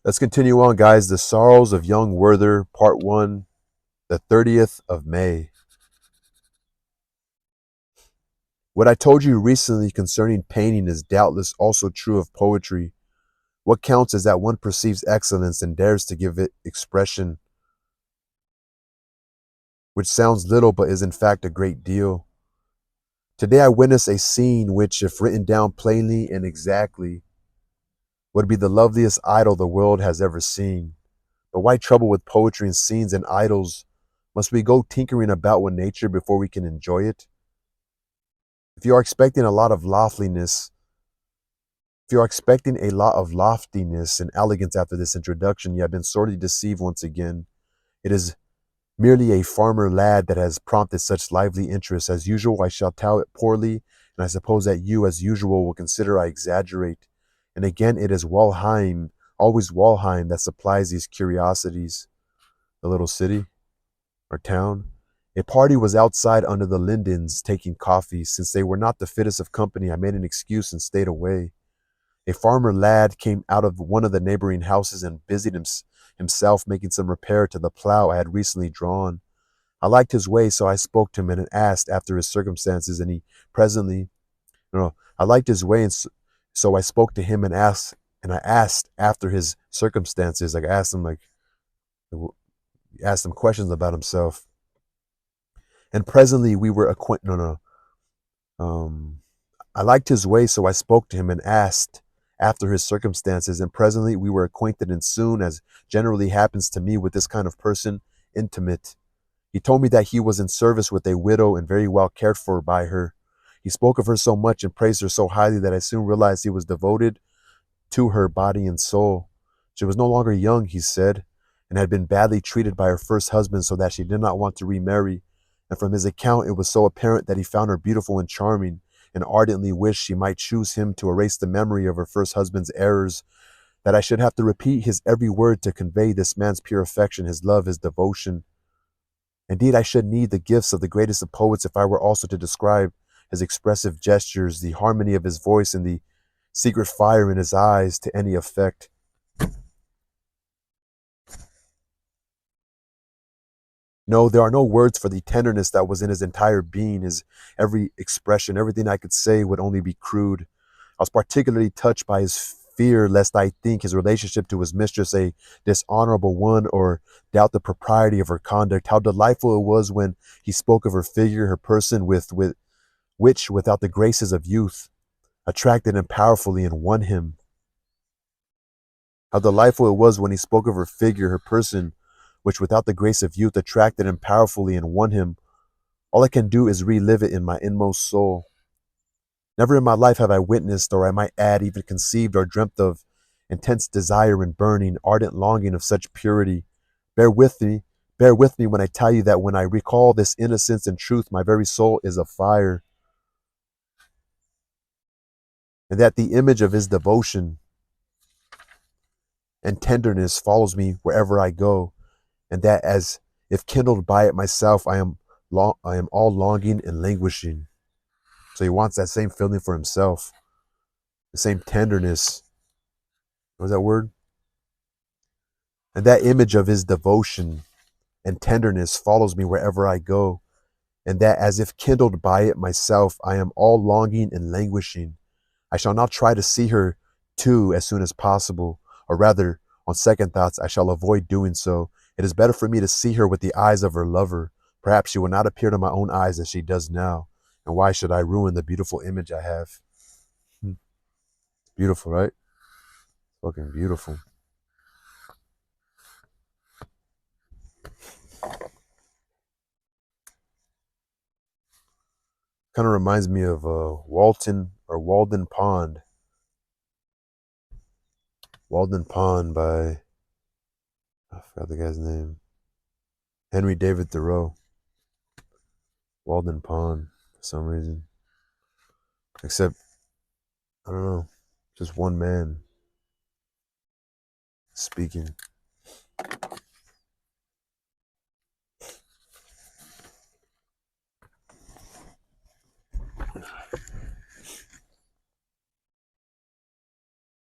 Let's continue on, guys. The Sorrows of Young Werther, Part 1, the 30th of May. What I told you recently concerning painting is doubtless also true of poetry. What counts is that one perceives excellence and dares to give it expression, which sounds little but is in fact a great deal. Today I witnessed a scene which, if written down plainly and exactly, would be the loveliest idyll the world has ever seen. But why trouble with poetry and scenes and idols? Must we go tinkering about with nature before we can enjoy it? If you are expecting a lot of loftiness, if you are expecting a lot of loftiness and elegance after this introduction, you have been sorely deceived once again. It is merely a farmer lad that has prompted such lively interest. As usual, I shall tell it poorly, and I suppose that you, as usual, will consider I exaggerate. And again, it is Walheim, always Walheim, that supplies these curiosities. The little city, or town. A party was outside under the lindens taking coffee. Since they were not the fittest of company, I made an excuse and stayed away. A farmer lad came out of one of the neighboring houses and busied himself making some repair to the plow I had recently drawn. I liked his way, so I spoke to him and asked after his circumstances, and he presently, no, I liked his way, and so I spoke to him and I asked after his circumstances. Like I asked him, asked him questions about himself, and presently we were acquainted. Um, I liked his way, so I spoke to him and asked after his circumstances, and presently we were acquainted, and soon, as generally happens to me with this kind of person, intimate. He told me that he was in service with a widow and very well cared for by her. He spoke of her so much and praised her so highly that I soon realized he was devoted to her body and soul. She was no longer young, he said, and had been badly treated by her first husband, so that she did not want to remarry. And from his account, it was so apparent that he found her beautiful and charming, and ardently wished she might choose him to erase the memory of her first husband's errors, that I should have to repeat his every word to convey this man's pure affection, his love, his devotion. Indeed, I should need the gifts of the greatest of poets if I were also to describe his expressive gestures, the harmony of his voice, and the secret fire in his eyes to any effect. No, there are no words for the tenderness that was in his entire being, his every expression. Everything I could say would only be crude. I was particularly touched by his fear lest I think his relationship to his mistress a dishonorable one, or doubt the propriety of her conduct. How delightful it was when he spoke of her figure, her person, which, without the graces of youth, attracted him powerfully and won him. How delightful it was when he spoke of her figure, her person, which without the grace of youth attracted him powerfully and won him. All I can do is relive it in my inmost soul. Never in my life have I witnessed, or I might add, even conceived or dreamt of, intense desire and burning, ardent longing of such purity. Bear with me, bear with me when I tell you that when I recall this innocence and truth, my very soul is afire, and that the image of his devotion and tenderness follows me wherever I go, and that as if kindled by it myself, I am all longing and languishing. So he wants that same feeling for himself, the same tenderness. What was that word? And that image of his devotion and tenderness follows me wherever I go, and that as if kindled by it myself, I am all longing and languishing. I shall not try to see her too as soon as possible, or rather, on second thoughts, I shall avoid doing so. It is better for me to see her with the eyes of her lover. Perhaps she will not appear to my own eyes as she does now. And why should I ruin the beautiful image I have? Beautiful, right? Fucking beautiful. Kind of reminds me of Walden Pond. Walden Pond by, I forgot the guy's name. Henry David Thoreau. Walden Pond, for some reason. Except, I don't know, just one man speaking.